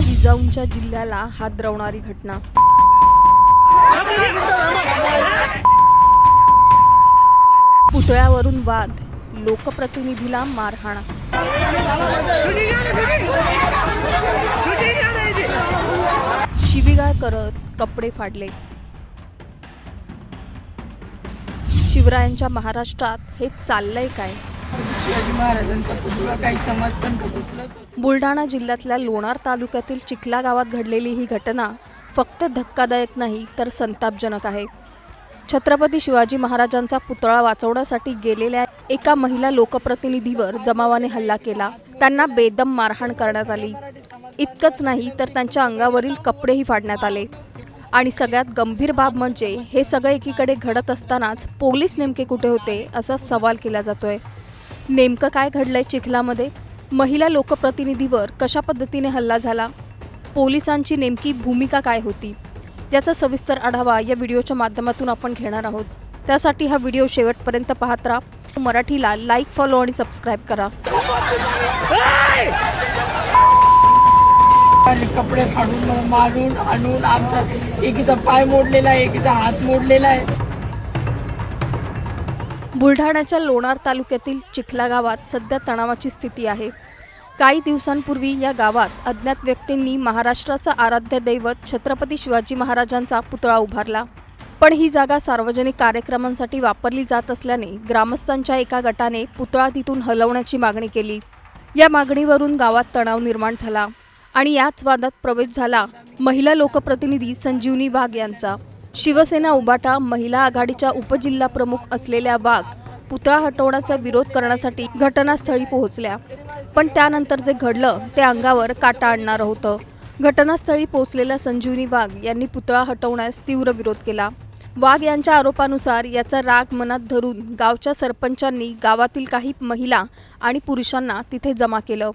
जिजाऊंच्या जिल्ह्याला हादरवणारी घटना। पुतळ्यावरून वाद, लोकप्रतिनिधीला मारहाण। शिवीगाळ करत कपडे फाडले। शिवरायांच्या महाराष्ट्रात हे चाललंय काय? शिवाजी महाराजांचा पुतळा काही समजतं का? बुलढाणा जिल्ह्यातल्या लोणार तालुक्यातील चिखला गावात घडलेली ही घटना फक्त धक्कादायक नाही तर संतापजनक आहे। छत्रपती शिवाजी महाराजांचा पुतळा वाचवण्यासाठी गेलेल्या एका महिला लोकप्रतिनिधीवर जमावाने हल्ला केला। त्यांना बेदम मारहाण करण्यात आली। इतकंच नाही तर त्यांच्या अंगावरील कपडेही फाडण्यात आले। आणि सगळ्यात गंभीर बाब म्हणजे हे सगळे एकीकडे घडत असतानाच पोलीस नेमके कुठे होते असा सवाल केला जातोय। नेमकं काय घडलंय चिखलामध्ये? महिला लोकप्रतिनिधीवर कशा पद्धतीने हल्ला झाला? पोलिसांची नेमकी भूमिका काय होती? याचा सविस्तर आढावा या व्हिडिओच्या माध्यमातून आपण घेणार आहोत। त्यासाठी हा व्हिडिओ शेवटपर्यंत पाहत राहा। मराठीला लाईक, फॉलो आणि सबस्क्राईब करा। कपडे फाडून मारून आणून आमचा एकीचा पाय मोडलेला आहे, एकीचा हात मोडलेला आहे। बुलढाण्याच्या लोणार तालुक्यातील चिखला गावात सध्या तणावाची स्थिती आहे। काही दिवसांपूर्वी या गावात अज्ञात व्यक्तींनी महाराष्ट्राचा आराध्य दैवत छत्रपती शिवाजी महाराजांचा पुतळा उभारला। पण ही जागा सार्वजनिक कार्यक्रमांसाठी वापरली जात असल्याने ग्रामस्थांच्या एका गटाने पुतळा तिथून हलवण्याची मागणी केली। या मागणीवरून गावात तणाव निर्माण झाला आणि याच वादात प्रवेश झाला महिला लोकप्रतिनिधी संजीवनी वाघ यांचा। शिवसेना उबाटा महिला आघाडीच्या उपजिल्हा प्रमुख असलेल्या वाघ पुतळा हटवण्याचा विरोध करण्यासाठी घटनास्थळी पोहोचल्या। पण त्यानंतर जे घडलं ते अंगावर काटा आणणारं होतं। घटनास्थळी पोहोचलेल्या संजीवनी वाघ यांनी पुतळा हटवण्यास तीव्र विरोध केला। वाघ यांच्या आरोपानुसार याचा राग मनात धरून गावच्या सरपंचांनी गावातील काही महिला आणि पुरुषांना तिथे जमा केलं।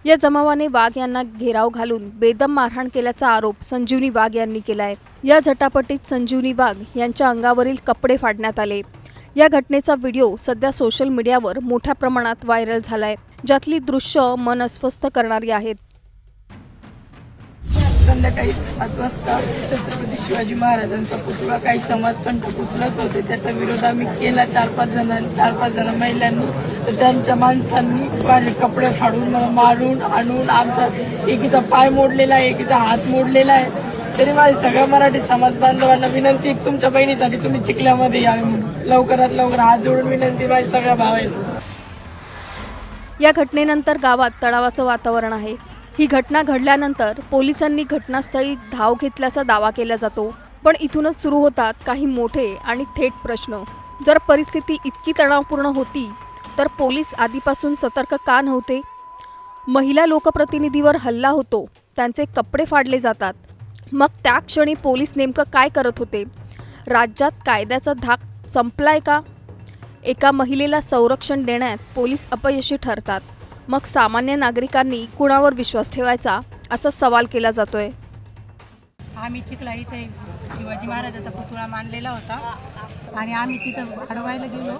या जमावाने वाघ यांना घेराव घालून बेदम मारहाण केल्याचा आरोप संजीवनी वाघ यांनी केलाय। या झटापटीत संजीवनी वाघ यांच्या अंगावरील कपडे फाडण्यात आले। या घटनेचा व्हिडिओ सध्या सोशल मीडियावर मोठ्या प्रमाणात व्हायरल झालाय, ज्यातली दृश्य मन अस्वस्थ करणारी आहेत। संध्याकाळी 7 वाजता छत्रपती शिवाजी महाराजांचा पुतळा काही समाजकंठ उचलत होते, त्याचा विरोध आम्ही केला। 4-5 जण महिलांनी, तर त्यांच्या माणसांनी माझे कपडे फाडून मारून आणून आमचा एकीचा पाय मोडलेला आहे, एकीचा हात मोडलेला आहे। तरी माझी सगळ्या मराठी समाज बांधवांना विनंती, तुमच्या बहिणीसाठी तुम्ही चिखल्यामध्ये या, लवकरात लवकर हात जोडून विनंती माझी सगळ्या भावांना। या घटनेनंतर गावात तणावाचं वातावरण आहे। ही घटना घडल्यानंतर पोलिसांनी घटनास्थळी धाव घेतल्याचा दावा केला जातो। पण इथूनच सुरू होतात काही मोठे आणि थेट प्रश्न। जर परिस्थिती इतकी तणावपूर्ण होती तर पोलीस आधीपासून सतर्क का नव्हते? महिला लोकप्रतिनिधीवर हल्ला होतो, त्यांचे कपडे फाडले जातात, मग त्या क्षणी पोलीस नेमकं काय करत होते? राज्यात कायद्याचा धाक संपलाय का? एका महिलेला संरक्षण देण्यात पोलीस अपयशी ठरतात, मग सामान्य नागरिकांनी कुणावर विश्वास ठेवायचा असा सवाल केला जातोय। आम्ही चिखला इथे शिवाजी महाराजाचा पुतळा मांडलेला होता आणि आम्ही तिथं अडवायला गेलो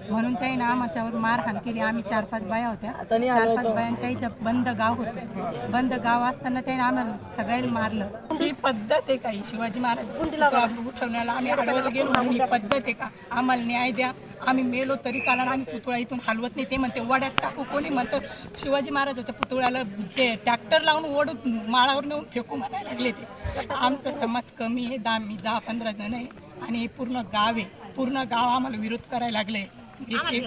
म्हणून त्याने आमच्यावर मारहाण केली। आम्ही 4-5 बाया होत्या, 4-5 बायांनी त्याच्या बंद गाव होतं, बंद गाव असताना त्याने आम्हाला सगळ्यांनी मारलं। ही पद्धत आहे का? शिवाजी महाराज पुतळा उठवण्याला आम्ही अडवायला गेलो म्हणून ही पद्धत आहे का? आम्हाला न्याय द्या, आम्ही मेलो तरी चालणार, आम्ही पुतळा इथून हलवत नाही। ते म्हणते वड्यात टाकू, कोणी म्हणतं शिवाजी महाराजाच्या पुतळ्याला ते ट्रॅक्टर लावून ओढून माळावर नेऊन फेकू म्हणायला लागले। ते आमचा समाज कमी आहे, 10-15 जण आहे आणि हे पूर्ण गाव आहे, पूर्ण गाव आम्हाला विरोध करायला लागले। एक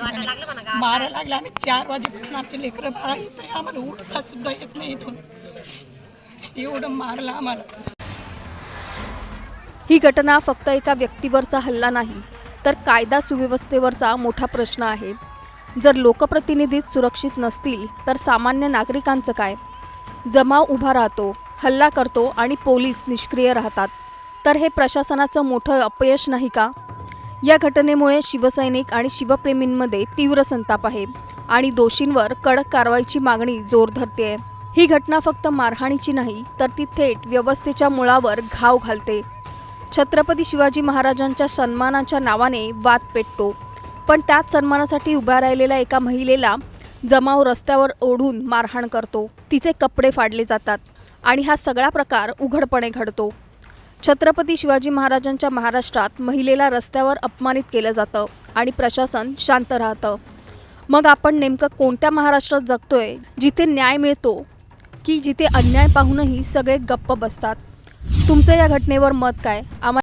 मारायला लागले। आम्ही 4 वाजेपासून आमचे लेकरं बाळा येते, आम्हाला उठता सुद्धा येत नाही इथून, एवढं मारलं आम्हाला। ही घटना फक्त एका व्यक्तीवरचा हल्ला नाही तर कायदा सुव्यवस्थेवरचा मोठा प्रश्न आहे। जर लोकप्रतिनिधीच सुरक्षित नसतील तर सामान्य नागरिकांचं काय? जमाव उभा राहतो, हल्ला करतो आणि पोलीस निष्क्रिय राहतात, तर हे प्रशासनाचं मोठं अपयश नाही का? या घटनेमुळे शिवसैनिक आणि शिवप्रेमींमध्ये तीव्र संताप आहे आणि दोषींवर कडक कारवाईची मागणी जोर धरते। ही घटना फक्त मारहाणीची नाही तर ती थेट व्यवस्थेच्या मुळावर घाव घालते। छत्रपती शिवाजी महाराजांच्या सन्मानाच्या नावाने वाद पेटतो, पण त्याच सन्मानासाठी उभ्या राहिलेल्या एका महिलेला जमाव रस्त्यावर ओढून मारहाण करतो, तिचे कपडे फाडले जातात आणि हा सगळा प्रकार उघडपणे घडतो. छत्रपती शिवाजी महाराजांच्या महाराष्ट्रात महिलेला रस्त्यावर अपमानित केलं जातं आणि प्रशासन शांत राहतं. मग आपण नेमकं कोणत्या महाराष्ट्रात जगतोय, जिथे न्याय मिळतो की जिथे अन्याय पाहूनही सगळे गप्प बसतात? तुमचं या घटनेवर मत काय? आम्हाला